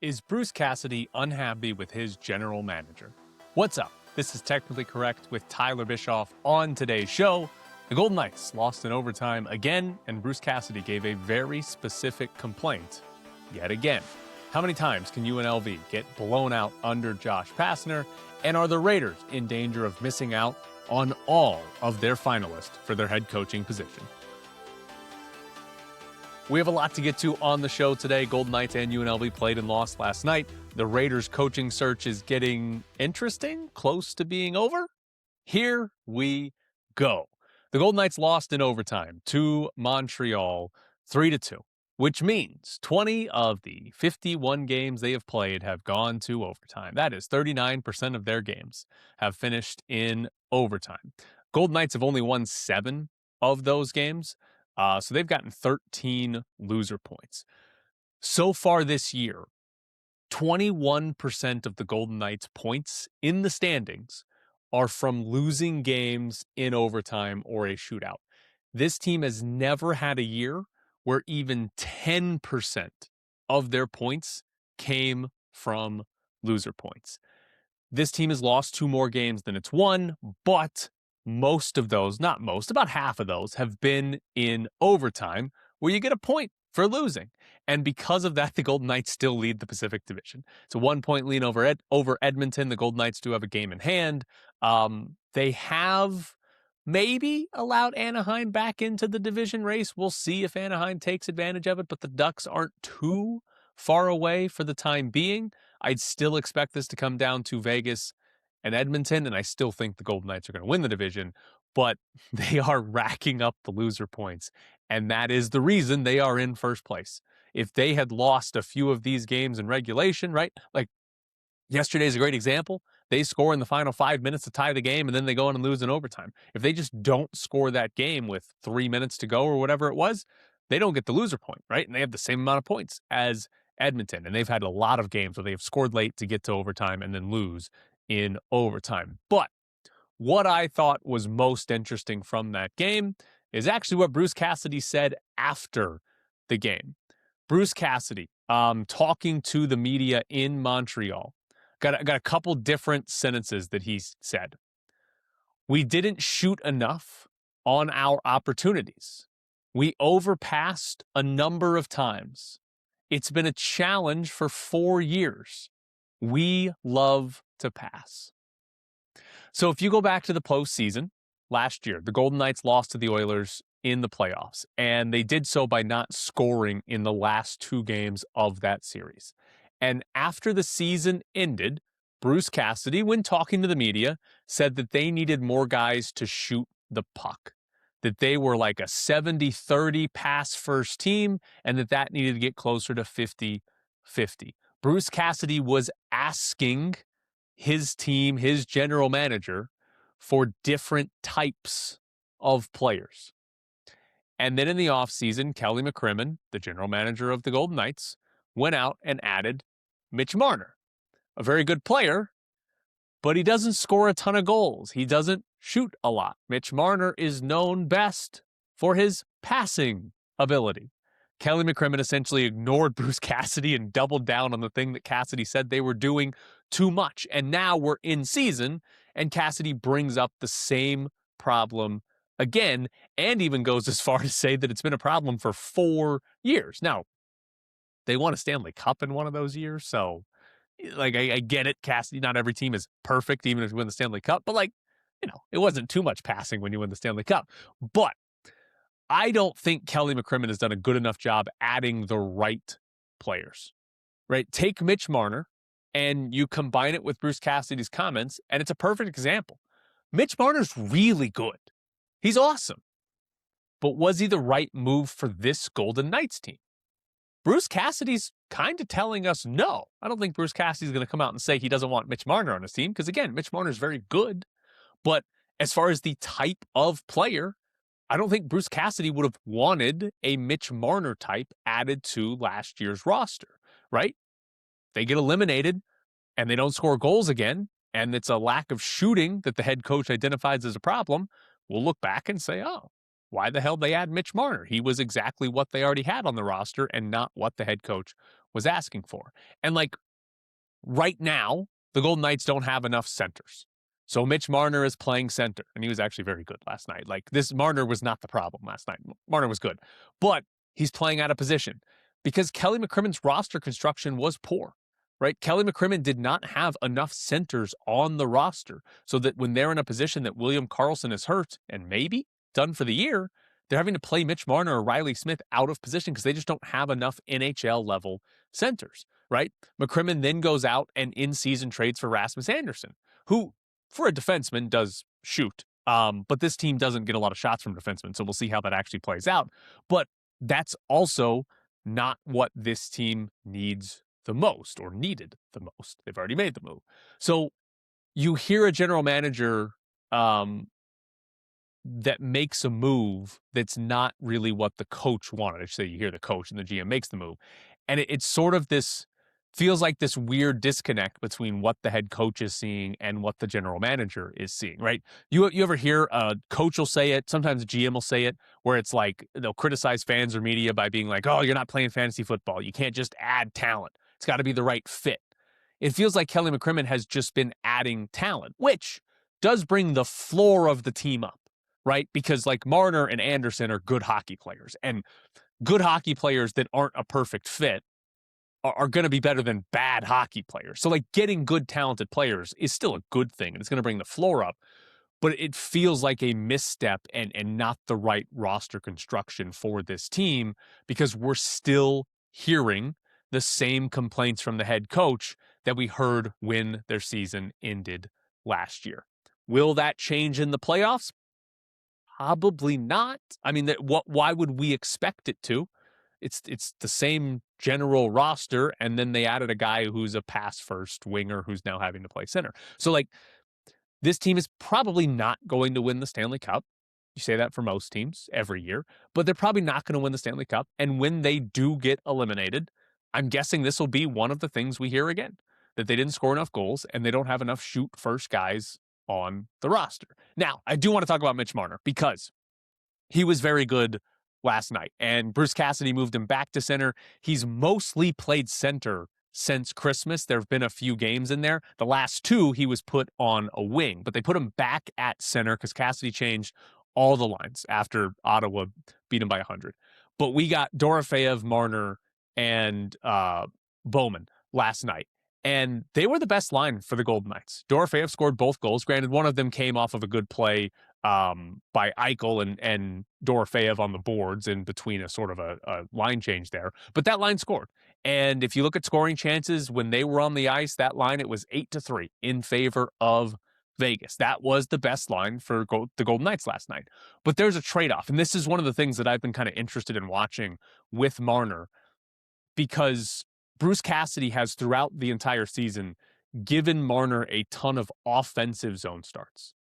Is Bruce Cassidy unhappy with his general manager? What's up? This is Technically Correct with Tyler Bischoff. On today's show, the Golden Knights lost in overtime again, and Bruce Cassidy gave a very specific complaint yet again. How many times can UNLV get blown out under Josh Pastner? And are the Raiders in danger of missing out on all of their finalists for their head coaching position? We have a lot to get to on the show today. Golden Knights and UNLV played and lost last night. The Raiders coaching search is getting interesting, close to being over. Here we go. The Golden Knights lost in overtime to Montreal 3-2, which means 20 of the 51 games they have played have gone to overtime. That is 39% of their games have finished in overtime. Golden Knights have only won 7 of those games. So they've gotten 13 loser points. So far this year, 21% of the Golden Knights' points in the standings are from losing games in overtime or a shootout. This team has never had a year where even 10% of their points came from loser points. This team has lost 2 more games than it's won, but most of those, not most, about half of those have been in overtime where you get a point for losing. And because of that, the Golden Knights still lead the Pacific Division. It's a 1-point lead over Edmonton. The Golden Knights do have a game in hand. They have maybe allowed Anaheim back into the division race. We'll see if Anaheim takes advantage of it, but the Ducks aren't too far away for the time being. I'd still expect this to come down to Vegas and Edmonton, and I still think the Golden Knights are going to win the division, but they are racking up the loser points, and that is the reason they are in first place. If they had lost a few of these games in regulation, right? Like yesterday's a great example. They score in the final 5 minutes to tie the game, and then they go on and lose in overtime. If they just don't score that game with 3 minutes to go or whatever it was, they don't get the loser point, right? And they have the same amount of points as Edmonton, and they've had a lot of games where they've scored late to get to overtime and then lose in overtime. But what I thought was most interesting from that game is actually what Bruce Cassidy said after the game. Bruce Cassidy, talking to the media in Montreal, got a couple different sentences that he said. We didn't shoot enough on our opportunities. We overpassed a number of times. It's been a challenge for 4 years. We love to pass. So if you go back to the postseason last year, the Golden Knights lost to the Oilers in the playoffs, and they did so by not scoring in the last 2 games of that series. And after the season ended, Bruce Cassidy, when talking to the media, said that they needed more guys to shoot the puck, that they were like a 70-30 pass first team, and that needed to get closer to 50-50. Bruce Cassidy was asking his team, his general manager, for different types of players. And then in the offseason, Kelly McCrimmon, the general manager of the Golden Knights, went out and added Mitch Marner, a very good player, but he doesn't score a ton of goals. He doesn't shoot a lot. Mitch Marner is known best for his passing ability. Kelly McCrimmon essentially ignored Bruce Cassidy and doubled down on the thing that Cassidy said they were doing too much. And now we're in season, and Cassidy brings up the same problem again, and even goes as far to say that it's been a problem for 4 years. Now, they won a Stanley Cup in one of those years, so like I get it, Cassidy, not every team is perfect, even if you win the Stanley Cup, but it wasn't too much passing when you win the Stanley Cup. But I don't think Kelly McCrimmon has done a good enough job adding the right players, right? Take Mitch Marner and you combine it with Bruce Cassidy's comments, and it's a perfect example. Mitch Marner's really good. He's awesome. But was he the right move for this Golden Knights team? Bruce Cassidy's kind of telling us no. I don't think Bruce Cassidy's going to come out and say he doesn't want Mitch Marner on his team, because again, Mitch Marner's very good. But as far as the type of player, I don't think Bruce Cassidy would have wanted a Mitch Marner type added to last year's roster, right? They get eliminated and they don't score goals again, and it's a lack of shooting that the head coach identifies as a problem. We'll look back and say, oh, why the hell they add Mitch Marner? He was exactly what they already had on the roster and not what the head coach was asking for. And like right now, the Golden Knights don't have enough centers. So Mitch Marner is playing center, and he was actually very good last night. Like this, Marner was not the problem last night. Marner was good, but he's playing out of position because Kelly McCrimmon's roster construction was poor, right? Kelly McCrimmon did not have enough centers on the roster so that when they're in a position that William Karlsson is hurt and maybe done for the year, they're having to play Mitch Marner or Riley Smith out of position because they just don't have enough NHL level centers, right? McCrimmon then goes out and in-season trades for Rasmus Andersson, who, for a defenseman, does shoot. But this team doesn't get a lot of shots from defensemen, so we'll see how that actually plays out. But that's also not what this team needs the most or needed the most. They've already made the move. So you hear a general manager that makes a move that's not really what the coach wanted. I should say you hear the coach and the GM makes the move. And it's sort of this, feels like this weird disconnect between what the head coach is seeing and what the general manager is seeing, right? You ever hear a coach will say it, sometimes a GM will say it, where it's like they'll criticize fans or media by being like, oh, you're not playing fantasy football. You can't just add talent. It's got to be the right fit. It feels like Kelly McCrimmon has just been adding talent, which does bring the floor of the team up, right? Because like Marner and Andersson are good hockey players, and good hockey players that aren't a perfect fit are going to be better than bad hockey players. So like getting good talented players is still a good thing, and it's going to bring the floor up, but it feels like a misstep and not the right roster construction for this team because we're still hearing the same complaints from the head coach that we heard when their season ended last year. Will that change in the playoffs? Probably not. I mean, why would we expect it to? It's the same general roster, and then they added a guy who's a pass-first winger who's now having to play center. So, like, this team is probably not going to win the Stanley Cup. You say that for most teams every year, but they're probably not going to win the Stanley Cup. And when they do get eliminated, I'm guessing this will be one of the things we hear again, that they didn't score enough goals and they don't have enough shoot-first guys on the roster. Now, I do want to talk about Mitch Marner because he was very good last night, and Bruce Cassidy moved him back to center. He's mostly played center since Christmas. There have been a few games in there. The last two, he was put on a wing, but they put him back at center because Cassidy changed all the lines after Ottawa beat him by 100. But we got Dorofeyev, Marner, and Bowman last night, and they were the best line for the Golden Knights. Dorofeyev scored both goals. Granted, one of them came off of a good play by Eichel and Dorofeyev on the boards in between a sort of a line change there. But that line scored. And if you look at scoring chances, when they were on the ice, that line, it was 8-3 in favor of Vegas. That was the best line for the Golden Knights last night. But there's a trade-off. And this is one of the things that I've been kind of interested in watching with Marner, because Bruce Cassidy has throughout the entire season given Marner a ton of offensive zone starts.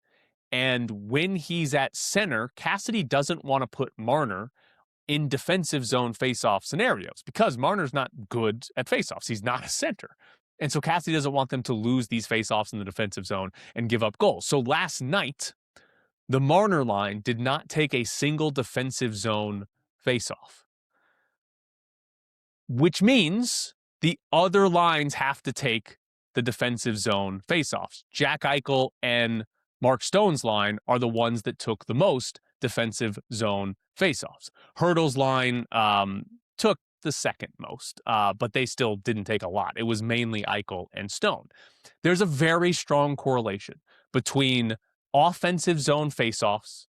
And when he's at center, Cassidy doesn't want to put Marner in defensive zone faceoff scenarios because Marner's not good at faceoffs. He's not a center. And so Cassidy doesn't want them to lose these faceoffs in the defensive zone and give up goals. So last night, the Marner line did not take a single defensive zone faceoff, which means the other lines have to take the defensive zone faceoffs. Jack Eichel and Mark Stone's line are the ones that took the most defensive zone faceoffs. Hurdle's line took the second most, but they still didn't take a lot. It was mainly Eichel and Stone. There's a very strong correlation between offensive zone faceoffs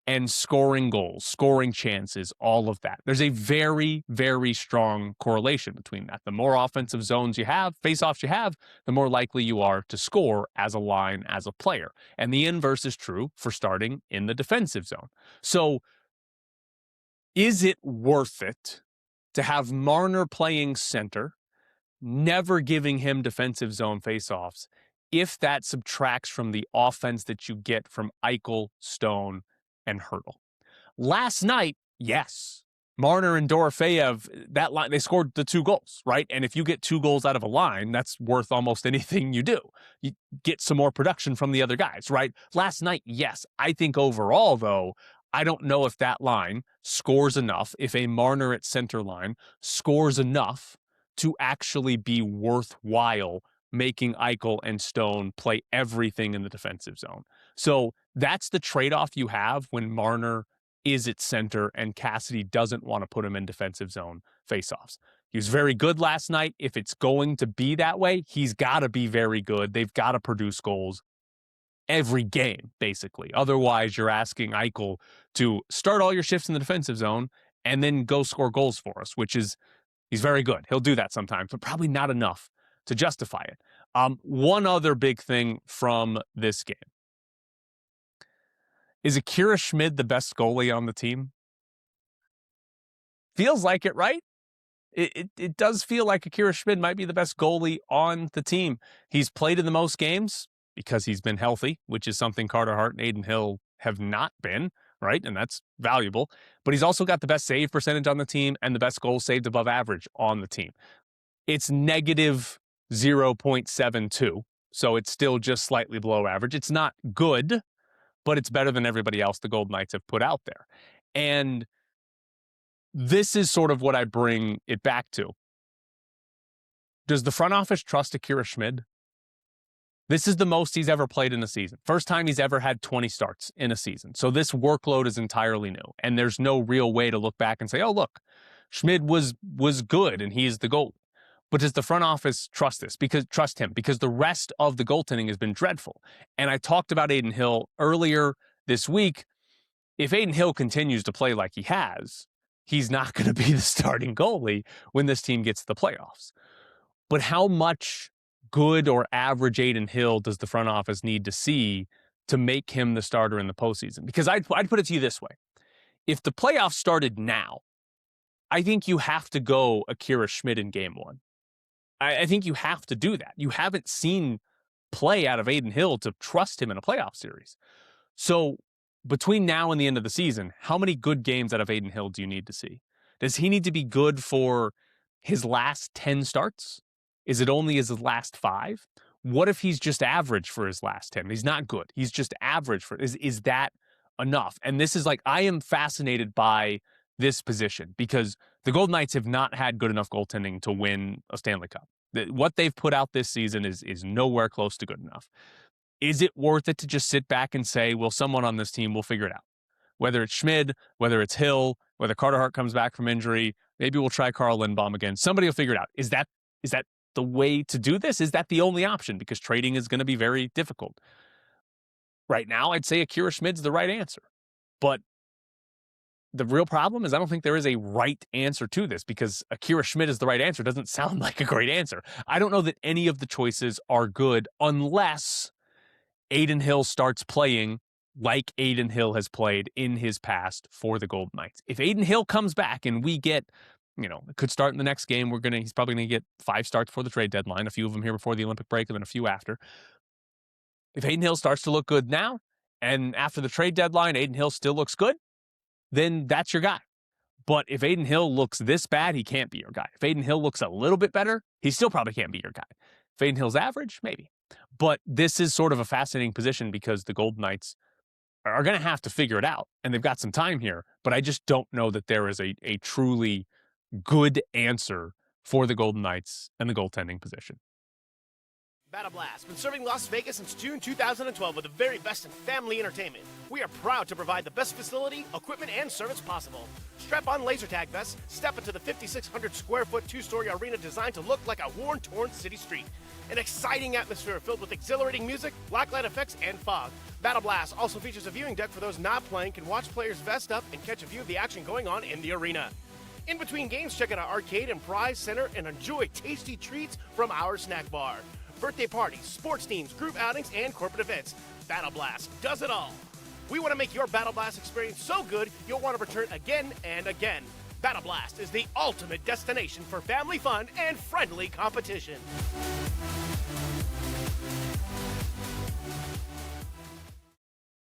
and scoring goals, scoring chances, all of that. There's a very, very strong correlation between that. The more offensive zones you have, faceoffs you have, the more likely you are to score as a line, as a player. And the inverse is true for starting in the defensive zone. So is it worth it to have Marner playing center, never giving him defensive zone faceoffs, if that subtracts from the offense that you get from Eichel, Stone, and Hurdle? Last night, yes. Marner and Dorofeyev, that line, they scored the 2 goals, right? And if you get 2 goals out of a line, that's worth almost anything you do. You get some more production from the other guys, right? Last night, yes. I think overall, though, I don't know if that line scores enough, if a Marner at center line scores enough to actually be worthwhile making Eichel and Stone play everything in the defensive zone. So that's the trade-off you have when Marner is at center and Cassidy doesn't want to put him in defensive zone faceoffs. He was very good last night. If it's going to be that way, he's got to be very good. They've got to produce goals every game, basically. Otherwise, you're asking Eichel to start all your shifts in the defensive zone and then go score goals for us, which is, he's very good. He'll do that sometimes, but probably not enough to justify it. One other big thing from this game. Is Akira Schmid the best goalie on the team? Feels like it, right? It does feel like Akira Schmid might be the best goalie on the team. He's played in the most games because he's been healthy, which is something Carter Hart and Adin Hill have not been, right? And that's valuable. But he's also got the best save percentage on the team and the best goals saved above average on the team. It's negative 0.72, so it's still just slightly below average. It's not good, but it's better than everybody else the Golden Knights have put out there. And this is sort of what I bring it back to. Does the front office trust Akira Schmid? This is the most he's ever played in a season. First time he's ever had 20 starts in a season. So this workload is entirely new. And there's no real way to look back and say, oh, look, Schmid was good and he's the goalie. But does the front office trust him? Because the rest of the goaltending has been dreadful. And I talked about Adin Hill earlier this week. If Adin Hill continues to play like he has, he's not going to be the starting goalie when this team gets to the playoffs. But how much good or average Adin Hill does the front office need to see to make him the starter in the postseason? Because I'd put it to you this way. If the playoffs started now, I think you have to go Akira Schmid in game one. I think you have to do that. You haven't seen play out of Adin Hill to trust him in a playoff series. So between now and the end of the season, how many good games out of Adin Hill do you need to see? Does he need to be good for his last 10 starts? Is it only his last 5? What if he's just average for his last 10? He's not good. He's just average for is that enough? And this is like, I am fascinated by this position because the Golden Knights have not had good enough goaltending to win a Stanley Cup. What they've put out this season is nowhere close to good enough. Is it worth it to just sit back and say, well, someone on this team will figure it out? Whether it's Schmid, whether it's Hill, whether Carter Hart comes back from injury, maybe we'll try Carl Lindbaum again. Somebody will figure it out. Is that the way to do this? Is that the only option? Because trading is going to be very difficult. Right now, I'd say Akira Schmid's the right answer. But the real problem is I don't think there is a right answer to this because Akira Schmid is the right answer doesn't sound like a great answer. I don't know that any of the choices are good unless Adin Hill starts playing like Adin Hill has played in his past for the Golden Knights. If Adin Hill comes back and we get, it could start in the next game. He's probably going to get 5 starts for the trade deadline, a few of them here before the Olympic break and then a few after. If Adin Hill starts to look good now and after the trade deadline, Adin Hill still looks good, then that's your guy. But if Adin Hill looks this bad, he can't be your guy. If Adin Hill looks a little bit better, he still probably can't be your guy. If Adin Hill's average, maybe. But this is sort of a fascinating position because the Golden Knights are going to have to figure it out, and they've got some time here. But I just don't know that there is a truly good answer for the Golden Knights and the goaltending position. Battle Blast, been serving Las Vegas since June 2012 with the very best in family entertainment. We are proud to provide the best facility, equipment, and service possible. Strap on laser tag vests, step into the 5,600 square foot 2-story arena designed to look like a worn-torn city street. An exciting atmosphere filled with exhilarating music, blacklight effects, and fog. Battle Blast also features a viewing deck for those not playing can watch players vest up and catch a view of the action going on in the arena. In between games, check out our arcade and prize center and enjoy tasty treats from our snack bar. Birthday parties, sports teams, group outings, and corporate events. Battle Blast does it all. We want to make your Battle Blast experience so good you'll want to return again and again. Battle Blast is the ultimate destination for family fun and friendly competition.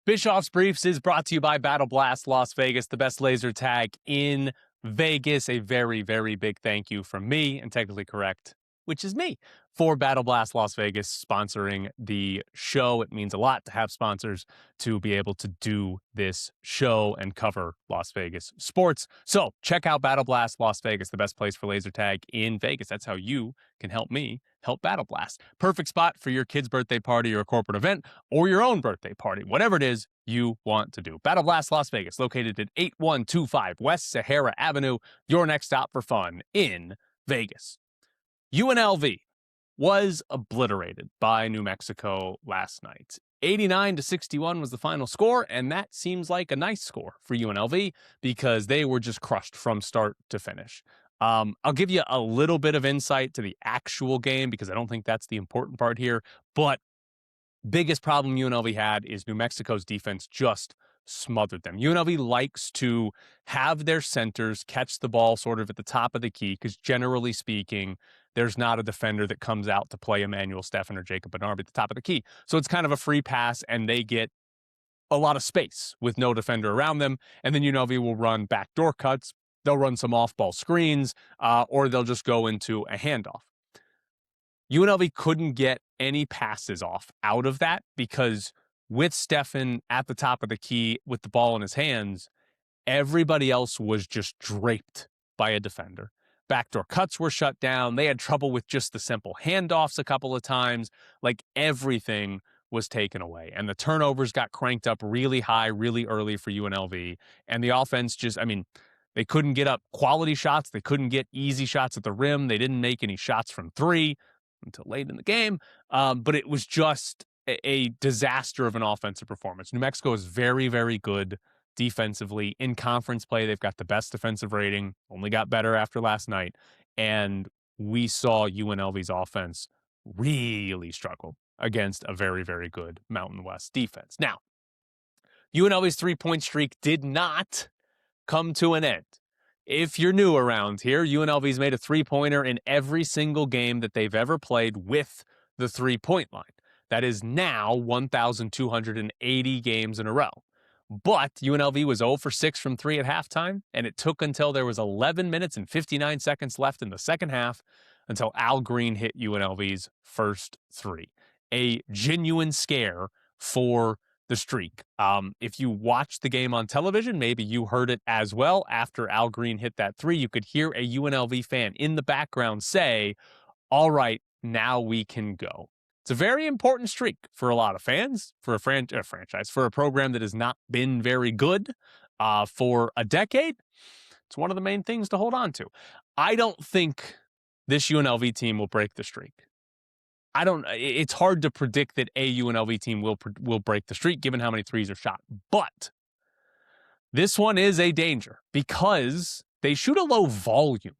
Bischoff's Briefs is brought to you by Battle Blast Las Vegas, the best laser tag in Vegas. A very, very big thank you from me and Technically Correct, which is me, for Battle Blast Las Vegas sponsoring the show. It means a lot to have sponsors to be able to do this show and cover Las Vegas sports. So check out Battle Blast Las Vegas, the best place for laser tag in Vegas. That's how you can help me help Battle Blast. Perfect spot for your kid's birthday party or a corporate event or your own birthday party, whatever it is you want to do. Battle Blast Las Vegas, located at 8125 West Sahara Avenue, your next stop for fun in Vegas. UNLV was obliterated by New Mexico last night. 89-61 was the final score, and that seems like a nice score for UNLV because they were just crushed from start to finish. I'll give you a little bit of insight to the actual game because I don't think that's the important part here, but biggest problem UNLV had is New Mexico's defense just smothered them. UNLV likes to have their centers catch the ball sort of at the top of the key because generally speaking, there's not a defender that comes out to play Emmanuel Steffen or Jacob Bernard at the top of the key. So it's kind of a free pass, and they get a lot of space with no defender around them. And then UNLV will run backdoor cuts. They'll run some off-ball screens, or they'll just go into a handoff. UNLV couldn't get any passes off out of that because with Steffen at the top of the key with the ball in his hands, everybody else was just draped by a defender. Backdoor cuts were shut down. They had trouble with just the simple handoffs a couple of times. Like everything was taken away. And the turnovers got cranked up really high, really early for UNLV. And the offense just, I mean, they couldn't get up quality shots. They couldn't get easy shots at the rim. They didn't make any shots from three until late in the game. But it was just a disaster of an offensive performance. New Mexico is very, very good defensively. In conference play, they've got the best defensive rating, only got better after last night. And we saw UNLV's offense really struggle against a very, very good Mountain West defense. Now, UNLV's three-point streak did not come to an end. If you're new around here, UNLV's made a three-pointer in every single game that they've ever played with the three-point line. That is now 1,280 games in a row. But UNLV was 0 for 6 from 3 at halftime, and it took until there was 11 minutes and 59 seconds left in the second half until Al Green hit UNLV's first three. A genuine scare for the streak. If you watched the game on television, maybe you heard it as well. After Al Green hit that three, you could hear a UNLV fan in the background say, "All right, now we can go." It's a very important streak for a lot of fans, for a franchise, for a program that has not been very good for a decade. It's one of the main things to hold on to. I don't think this UNLV team will break the streak. It's hard to predict that a UNLV team will break the streak given how many threes are shot. But this one is a danger because they shoot a low volume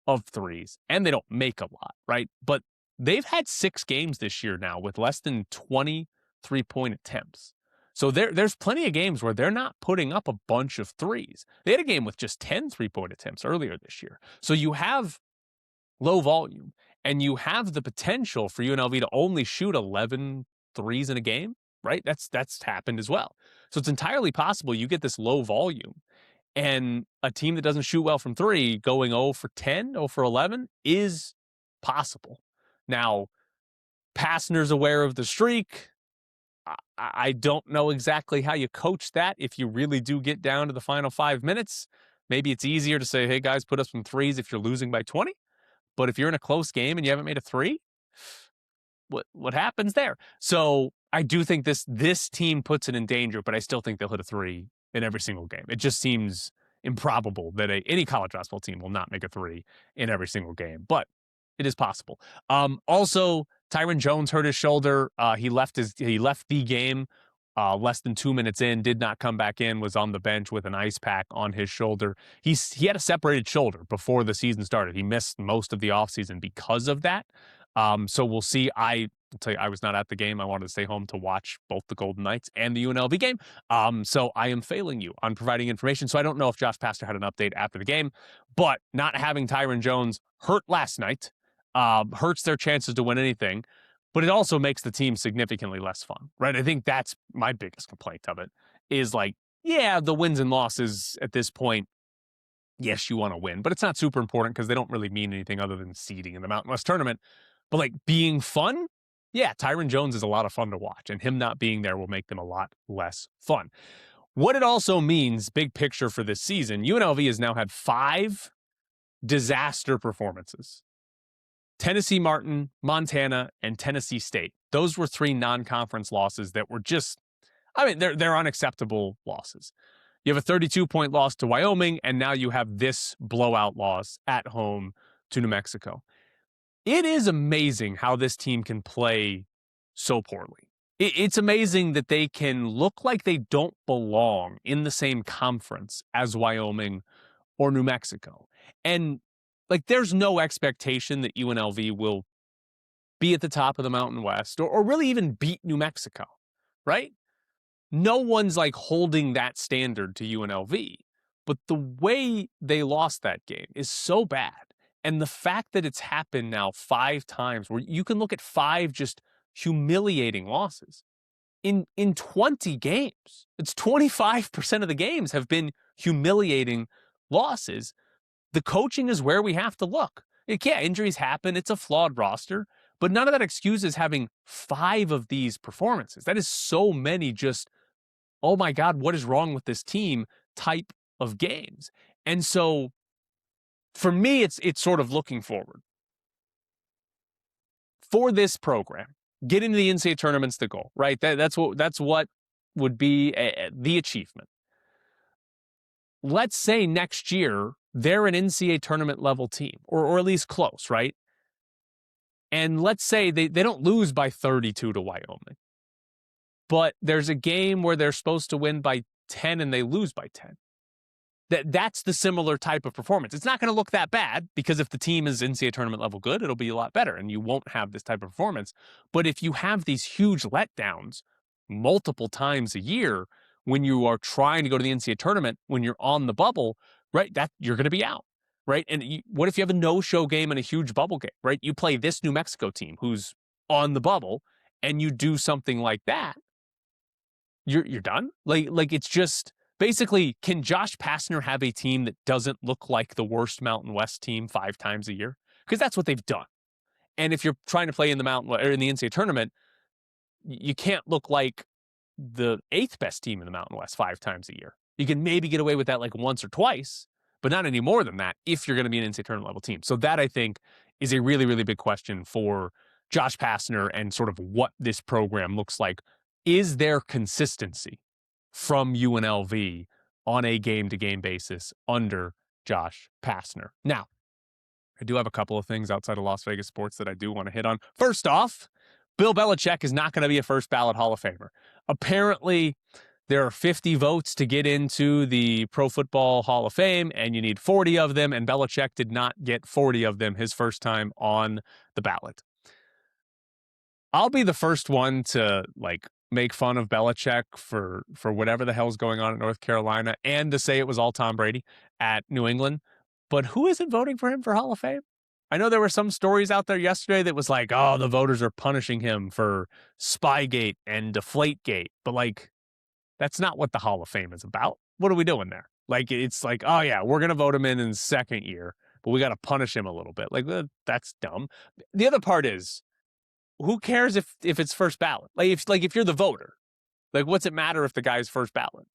of threes and they don't make a lot, right? But they've had 6 games this year now with less than 20 3-point attempts. So there's plenty of games where they're not putting up a bunch of threes. They had a game with just 10 3-point attempts earlier this year. So you have low volume and you have the potential for UNLV to only shoot 11 threes in a game, right? That's happened as well. So it's entirely possible you get this low volume and a team that doesn't shoot well from three going 0 for 10, 0 for 11 is possible. Now, Pastner's aware of the streak. I don't know exactly how you coach that if you really do get down to the final 5 minutes. Maybe it's easier to say, hey, guys, put up some threes if you're losing by 20. But if you're in a close game and you haven't made a three, what happens there? So I do think this team puts it in danger, but I still think they'll hit a three in every single game. It just seems improbable that any college basketball team will not make a three in every single game. But it is possible. Also, Tyron Jones hurt his shoulder. He left the game less than 2 minutes in, did not come back in, was on the bench with an ice pack on his shoulder. He had a separated shoulder before the season started. He missed most of the offseason because of that. So we'll see. I'll tell you, I was not at the game. I wanted to stay home to watch both the Golden Knights and the UNLV game. So I am failing you on providing information. So I don't know if Josh Pastner had an update after the game, but not having Tyron Jones hurt last night hurts their chances to win anything, but it also makes the team significantly less fun, right? I think that's my biggest complaint of it is like, yeah, the wins and losses at this point, yes, you want to win, but it's not super important because they don't really mean anything other than seeding in the Mountain West tournament. But like being fun, yeah, Tyron Jones is a lot of fun to watch, and him not being there will make them a lot less fun. What it also means, big picture for this season, UNLV has now had 5 disaster performances. Tennessee Martin, Montana, and Tennessee State. Those were 3 non-conference losses that were just, I mean, they're unacceptable losses. You have a 32-point loss to Wyoming, and now you have this blowout loss at home to New Mexico. It is amazing how this team can play so poorly. It's amazing that they can look like they don't belong in the same conference as Wyoming or New Mexico. And like, there's no expectation that UNLV will be at the top of the Mountain West or really even beat New Mexico, right? No one's like holding that standard to UNLV. But the way they lost that game is so bad. And the fact that it's happened now 5 times, where you can look at 5 just humiliating losses in 20 games. It's 25% of the games have been humiliating losses. The coaching is where we have to look. Yeah, injuries happen. It's a flawed roster. But none of that excuses having 5 of these performances. That is so many just, oh my God, what is wrong with this team type of games. And so for me, it's sort of looking forward. For this program, getting to the NCAA tournament's the goal, right? That's what would be the achievement. Let's say next year they're an NCAA tournament level team, or at least close, right? And let's say they don't lose by 32 to Wyoming, but there's a game where they're supposed to win by 10 and they lose by 10. That's the similar type of performance. It's not going to look that bad, because if the team is NCAA tournament level good, it'll be a lot better and you won't have this type of performance. But if you have these huge letdowns multiple times a year when you are trying to go to the NCAA tournament, when you're on the bubble, right, that you're going to be out, right? And what if you have a no-show game and a huge bubble game, right? You play this New Mexico team who's on the bubble and you do something like that, you're done. Like it's just, basically, can Josh Pastner have a team that doesn't look like the worst Mountain West team 5 times a year? Because that's what they've done. And if you're trying to play in the NCAA tournament, you can't look like the 8th best team in the Mountain West 5 times a year. You can maybe get away with that like once or twice, but not any more than that if you're going to be an NCAA tournament level team. So that, I think, is a really, really big question for Josh Pastner and sort of what this program looks like. Is there consistency from UNLV on a game-to-game basis under Josh Pastner? Now, I do have a couple of things outside of Las Vegas sports that I do want to hit on. First off, Bill Belichick is not going to be a first-ballot Hall of Famer. Apparently, there are 50 votes to get into the Pro Football Hall of Fame, and you need 40 of them, and Belichick did not get 40 of them his first time on the ballot. I'll be the first one to, like, make fun of Belichick for whatever the hell's going on at North Carolina, and to say it was all Tom Brady at New England. But who isn't voting for him for Hall of Fame? I know there were some stories out there yesterday that was like, oh, the voters are punishing him for Spygate and Deflategate. But like, that's not what the Hall of Fame is about. What are we doing there? Like, it's like, oh yeah, we're going to vote him in his second year, but we got to punish him a little bit. Like, that's dumb. The other part is, who cares if it's first ballot? If you're the voter, like, what's it matter if the guy's first ballot?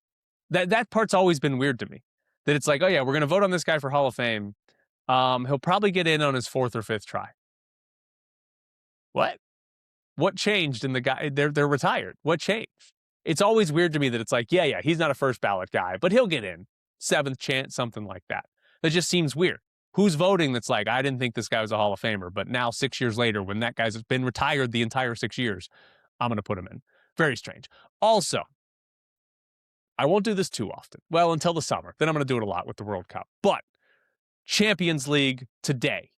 That part's always been weird to me. That it's like, oh yeah, we're going to vote on this guy for Hall of Fame. He'll probably get in on his 4th or 5th try. What changed in the guy? They're retired. What changed? It's always weird to me that it's like, yeah, he's not a first ballot guy, but he'll get in 7th chance, something like that. That just seems weird. Who's voting that's like, I didn't think this guy was a Hall of Famer, but now 6 years later, when that guy's been retired the entire 6 years, I'm going to put him in. Very strange. Also, I won't do this too often. Well, until the summer. Then I'm going to do it a lot with the World Cup. But Champions League today,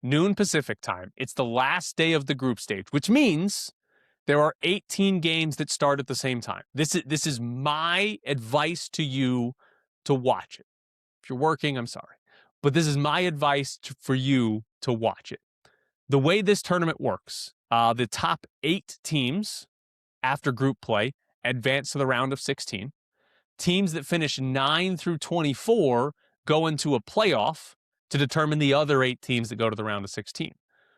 noon Pacific time. It's the last day of the group stage, which means there are 18 games that start at the same time. This is my advice to you to watch it. If you're working, I'm sorry. But this is my advice for you to watch it. The way this tournament works, the top 8 teams after group play advance to the round of 16. Teams that finish 9 through 24 go into a playoff to determine the other 8 teams that go to the round of 16.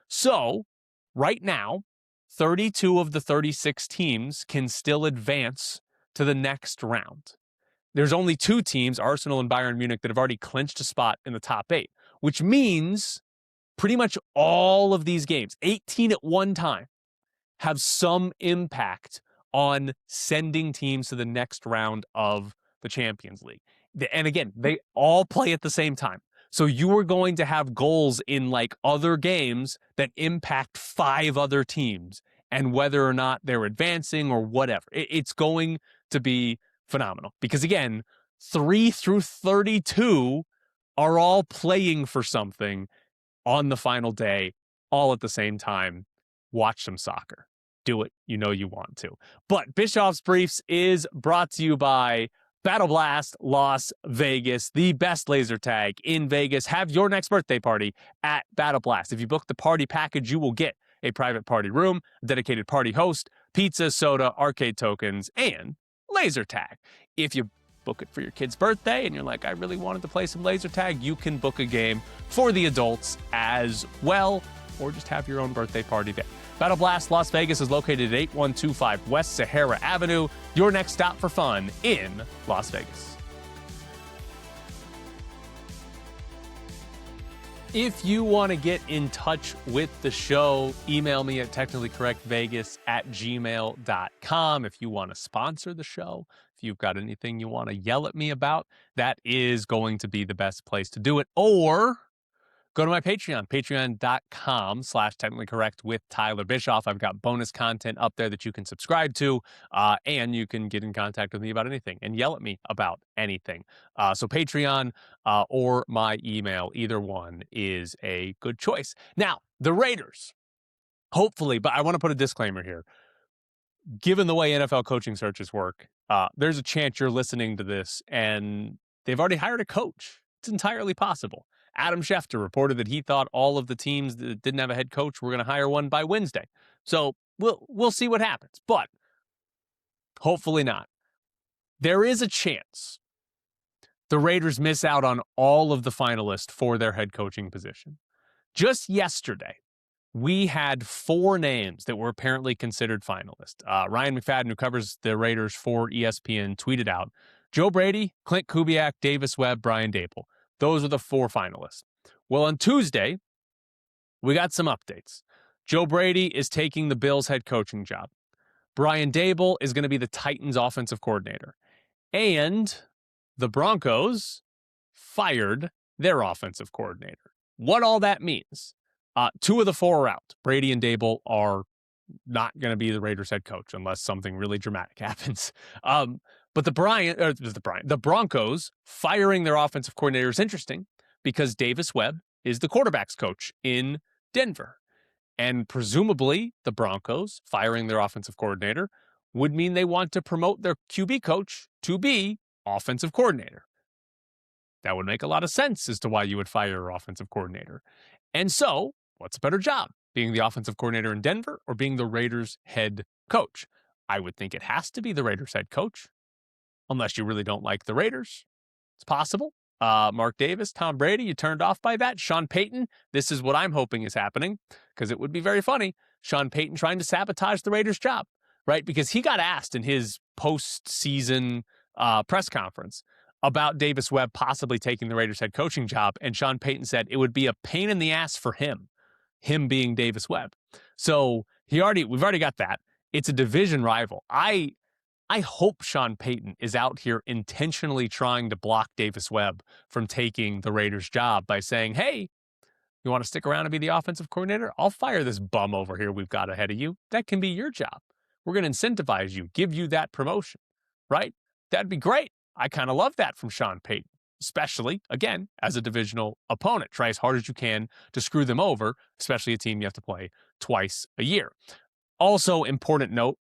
So right now, 32 of the 36 teams can still advance to the next round. There's only 2 teams, Arsenal and Bayern Munich, that have already clinched a spot in the top 8, which means pretty much all of these games, 18 at one time, have some impact on sending teams to the next round of the Champions League. And again, they all play at the same time. So you are going to have goals in like other games that impact 5 other teams and whether or not they're advancing or whatever. It's going to be phenomenal because again, 3 through 32 are all playing for something on the final day, all at the same time. Watch some soccer. Do it. You know you want to. But Bischoff's Briefs is brought to you by Battle Blast Las Vegas, the best laser tag in Vegas. Have your next birthday party at Battle Blast. If you book the party package, you will get a private party room, a dedicated party host, pizza, soda, arcade tokens, and laser tag. If you book it for your kid's birthday and you're like, I really wanted to play some laser tag, you can book a game for the adults as well, or just have your own birthday party there. Battle Blast Las Vegas is located at 8125 West Sahara Avenue, your next stop for fun in Las Vegas. If you want to get in touch with the show, email me at technicallycorrectvegas@gmail.com. If you want to sponsor the show, if you've got anything you want to yell at me about, that is going to be the best place to do it. Or go to my Patreon, patreon.com/technicallycorrect with Tyler Bischoff. I've got bonus content up there that you can subscribe to, and you can get in contact with me about anything and yell at me about anything. So Patreon or my email, either one is a good choice. Now, the Raiders, hopefully, but I want to put a disclaimer here. Given the way NFL coaching searches work, there's a chance you're listening to this and they've already hired a coach. It's entirely possible. Adam Schefter reported that he thought all of the teams that didn't have a head coach were going to hire one by Wednesday. So we'll see what happens, but hopefully not. There is a chance the Raiders miss out on all of the finalists for their head coaching position. Just yesterday, we had 4 names that were apparently considered finalists. Ryan McFadden, who covers the Raiders for ESPN, tweeted out, Joe Brady, Clint Kubiak, Davis Webb, Brian Dable. Those are the 4 finalists. Well, on Tuesday, we got some updates. Joe Brady is taking the Bills head coaching job. Brian Dable is going to be the Titans offensive coordinator. And the Broncos fired their offensive coordinator. What all that means? 2 of the 4 are out. Brady and Dable are not going to be the Raiders head coach unless something really dramatic happens. But the Broncos firing their offensive coordinator is interesting because Davis Webb is the quarterback's coach in Denver. And presumably the Broncos firing their offensive coordinator would mean they want to promote their QB coach to be offensive coordinator. That would make a lot of sense as to why you would fire your offensive coordinator. And so, what's a better job? Being the offensive coordinator in Denver or being the Raiders head coach? I would think it has to be the Raiders head coach. Unless you really don't like the Raiders. It's possible. Mark Davis, Tom Brady, you turned off by that. Sean Payton, this is what I'm hoping is happening because it would be very funny. Sean Payton trying to sabotage the Raiders' job, right? Because he got asked in his postseason press conference about Davis Webb possibly taking the Raiders head coaching job. And Sean Payton said it would be a pain in the ass for him being Davis Webb. So we've already got that. It's a division rival. I hope Sean Payton is out here intentionally trying to block Davis Webb from taking the Raiders job by saying, hey, you want to stick around and be the offensive coordinator? I'll fire this bum over here we've got ahead of you. That can be your job. We're going to incentivize you, give you that promotion, right? That'd be great. I kind of love that from Sean Payton, especially, again, as a divisional opponent. Try as hard as you can to screw them over, especially a team you have to play twice a year. Also, important note,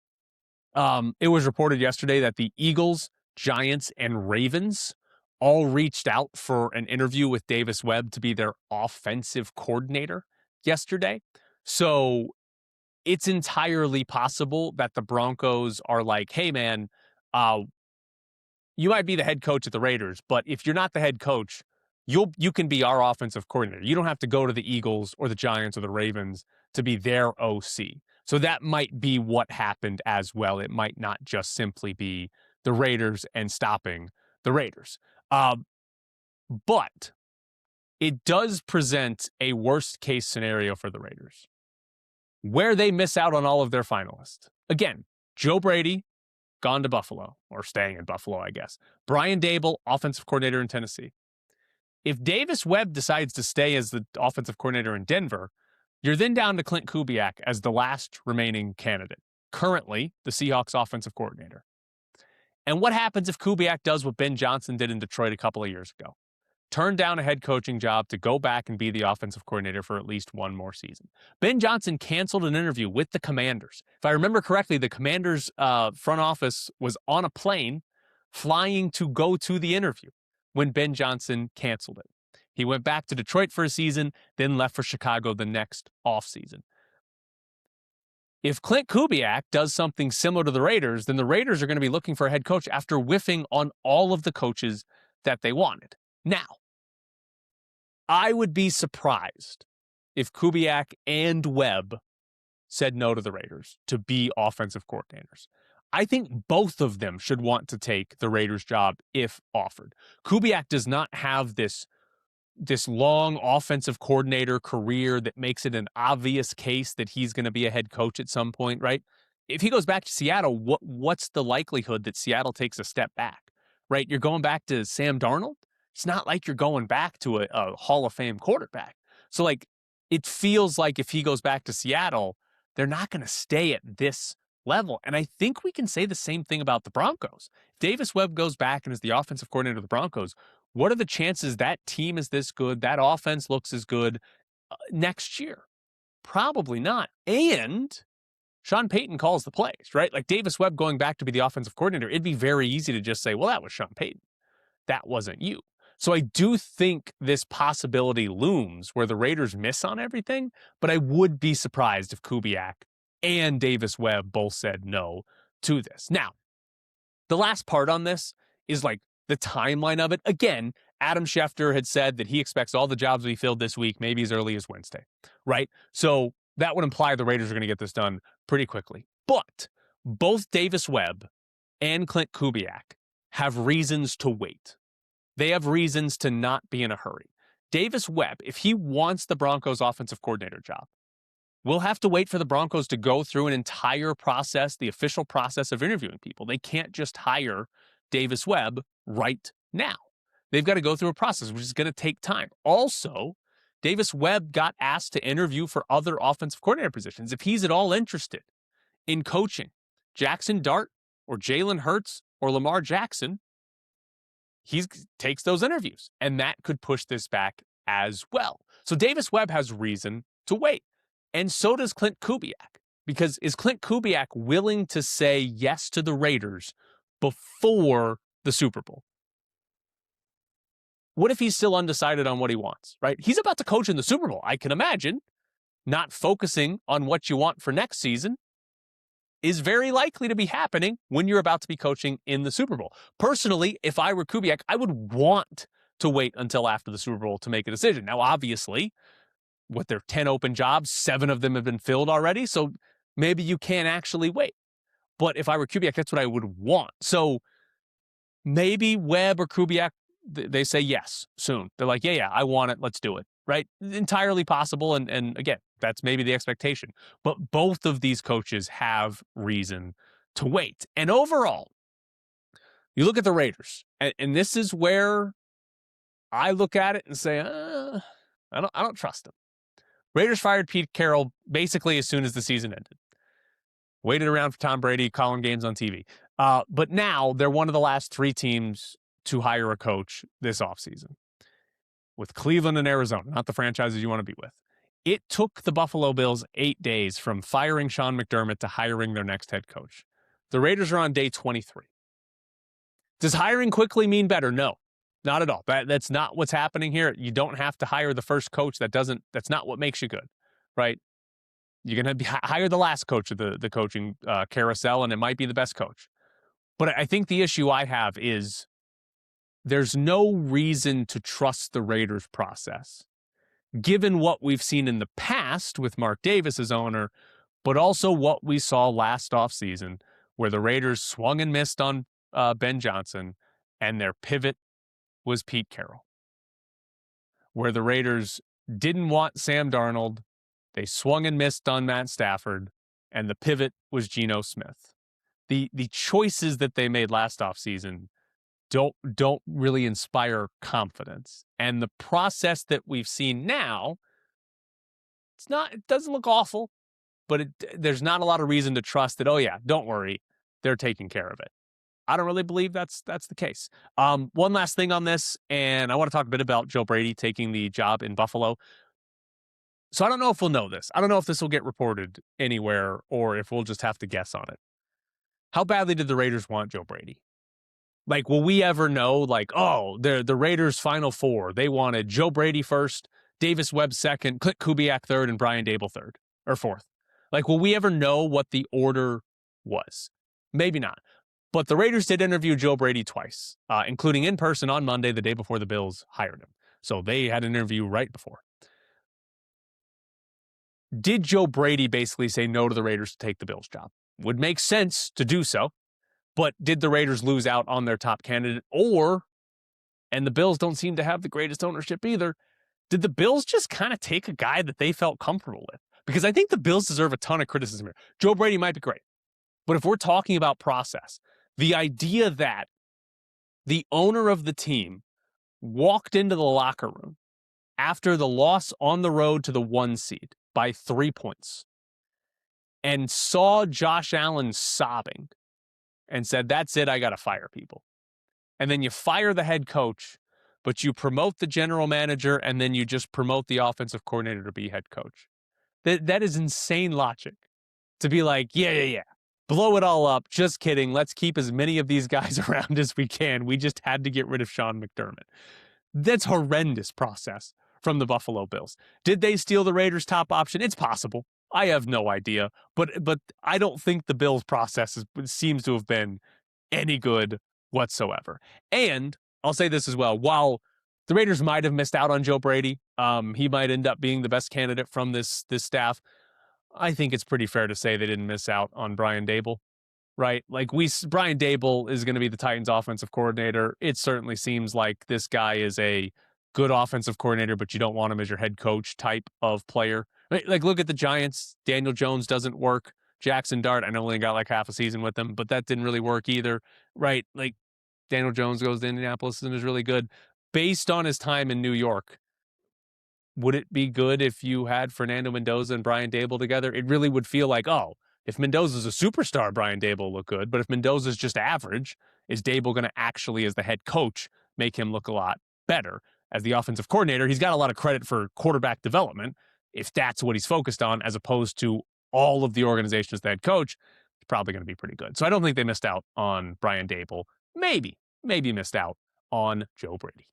it was reported yesterday that the Eagles, Giants, and Ravens all reached out for an interview with Davis Webb to be their offensive coordinator yesterday. So it's entirely possible that the Broncos are like, hey, man, you might be the head coach at the Raiders, but if you're not the head coach, you can be our offensive coordinator. You don't have to go to the Eagles or the Giants or the Ravens to be their OC. So that might be what happened as well. It might not just simply be the Raiders and stopping the Raiders. But it does present a worst case scenario for the Raiders where they miss out on all of their finalists. Again, Joe Brady, gone to Buffalo, or staying in Buffalo, I guess. Brian Daboll, offensive coordinator in Tennessee. If Davis Webb decides to stay as the offensive coordinator in Denver, you're then down to Clint Kubiak as the last remaining candidate, currently the Seahawks offensive coordinator. And what happens if Kubiak does what Ben Johnson did in Detroit a couple of years ago? Turned down a head coaching job to go back and be the offensive coordinator for at least one more season. Ben Johnson canceled an interview with the Commanders. If I remember correctly, the Commanders' front office was on a plane flying to go to the interview when Ben Johnson canceled it. He went back to Detroit for a season, then left for Chicago the next offseason. If Clint Kubiak does something similar to the Raiders, then the Raiders are going to be looking for a head coach after whiffing on all of the coaches that they wanted. Now, I would be surprised if Kubiak and Webb said no to the Raiders to be offensive coordinators. I think both of them should want to take the Raiders job if offered. Kubiak does not have this long offensive coordinator career that makes it an obvious case that he's going to be a head coach at some point, right? If he goes back to Seattle, what's the likelihood that Seattle takes a step back, right? You're going back to Sam Darnold. It's not like you're going back to a Hall of Fame quarterback. So, like, it feels like if he goes back to Seattle, they're not going to stay at this level. And I think we can say the same thing about the Broncos. If Davis Webb goes back and is the offensive coordinator of the Broncos, what are the chances that team is this good, that offense looks as good next year? Probably not. And Sean Payton calls the plays, right? Like Davis Webb going back to be the offensive coordinator, it'd be very easy to just say, well, that was Sean Payton. That wasn't you. So I do think this possibility looms where the Raiders miss on everything, but I would be surprised if Kubiak and Davis Webb both said no to this. Now, the last part on this is like the timeline of it. Again, Adam Schefter had said that he expects all the jobs to be filled this week, maybe as early as Wednesday, right? So that would imply the Raiders are going to get this done pretty quickly. But both Davis Webb and Clint Kubiak have reasons to wait. They have reasons to not be in a hurry. Davis Webb, if he wants the Broncos offensive coordinator job, will have to wait for the Broncos to go through an entire process, the official process of interviewing people. They can't just hire Davis Webb right now. They've got to go through a process, which is going to take time. Also, Davis Webb got asked to interview for other offensive coordinator positions. If he's at all interested in coaching Jackson Dart or Jalen Hurts or Lamar Jackson, he takes those interviews, and that could push this back as well. So Davis Webb has reason to wait, and so does Clint Kubiak, because is Clint Kubiak willing to say yes to the Raiders before the Super Bowl? What if he's still undecided on what he wants, right? He's about to coach in the Super Bowl. I can imagine not focusing on what you want for next season is very likely to be happening when you're about to be coaching in the Super Bowl. Personally, if I were Kubiak, I would want to wait until after the Super Bowl to make a decision. Now, obviously, with their 10 open jobs, 7 of them have been filled already, so maybe you can't actually wait. But if I were Kubiak, that's what I would want. So maybe Webb or Kubiak, they say yes soon. They're like, yeah, I want it. Let's do it, right? Entirely possible. And again, that's maybe the expectation. But both of these coaches have reason to wait. And overall, you look at the Raiders, and this is where I look at it and say, I don't trust them. Raiders fired Pete Carroll basically as soon as the season ended. Waited around for Tom Brady, calling games on TV. But now they're one of the last 3 teams to hire a coach this offseason, with Cleveland and Arizona, not the franchises you want to be with. It took the Buffalo Bills 8 days from firing Sean McDermott to hiring their next head coach. The Raiders are on day 23. Does hiring quickly mean better? No, not at all. That's not what's happening here. You don't have to hire the first coach. That's not what makes you good, right? You're going to hire the last coach of the coaching carousel, and it might be the best coach. But I think the issue I have is there's no reason to trust the Raiders process given what we've seen in the past with Mark Davis as owner, but also what we saw last offseason, where the Raiders swung and missed on Ben Johnson, and their pivot was Pete Carroll. Where the Raiders didn't want Sam Darnold, they swung and missed on Matt Stafford, and the pivot was Geno Smith. The choices that they made last offseason don't really inspire confidence. And the process that we've seen now, it doesn't look awful, but there's not a lot of reason to trust that, oh yeah, don't worry, they're taking care of it. I don't really believe that's the case. One last thing on this, and I want to talk a bit about Joe Brady taking the job in Buffalo. So I don't know if we'll know this. I don't know if this will get reported anywhere or if we'll just have to guess on it. How badly did the Raiders want Joe Brady? Like, will we ever know, like, oh, the Raiders' final four, they wanted Joe Brady first, Davis Webb second, Clint Kubiak third, and Brian Dable third or fourth? Like, will we ever know what the order was? Maybe not. But the Raiders did interview Joe Brady twice, including in person on Monday, the day before the Bills hired him. So they had an interview right before. Did Joe Brady basically say no to the Raiders to take the Bills job? Would make sense to do so. But did the Raiders lose out on their top candidate? And the Bills don't seem to have the greatest ownership either, did the Bills just kind of take a guy that they felt comfortable with? Because I think the Bills deserve a ton of criticism here. Joe Brady might be great. But if we're talking about process, the idea that the owner of the team walked into the locker room after the loss on the road to the 1 seed by 3 points and saw Josh Allen sobbing and said, that's it, I got to fire people. And then you fire the head coach, but you promote the general manager, and then you just promote the offensive coordinator to be head coach. That is insane logic. To be like, yeah, blow it all up. Just kidding. Let's keep as many of these guys around as we can. We just had to get rid of Sean McDermott. That's horrendous process from the Buffalo Bills. Did they steal the Raiders' top option? It's possible. I have no idea. But I don't think the Bills' process seems to have been any good whatsoever. And I'll say this as well. While the Raiders might have missed out on Joe Brady, he might end up being the best candidate from this staff. I think it's pretty fair to say they didn't miss out on Brian Dable, right? Like Brian Dable is going to be the Titans offensive coordinator. It certainly seems like this guy is a good offensive coordinator, but you don't want him as your head coach type of player. Like look at the Giants. Daniel Jones doesn't work. Jackson Dart, I know only got like half a season with them, but that didn't really work either, right? Like Daniel Jones goes to Indianapolis and is really good. Based on his time in New York, would it be good if you had Fernando Mendoza and Brian Dable together? It really would feel like, oh, if Mendoza's a superstar, Brian Dable will look good. But if Mendoza's just average, is Dable going to actually, as the head coach, make him look a lot better? As the offensive coordinator, he's got a lot of credit for quarterback development, if that's what he's focused on, as opposed to all of the organization as the head coach. It's probably going to be pretty good. So I don't think they missed out on Brian Dable. Maybe missed out on Joe Brady.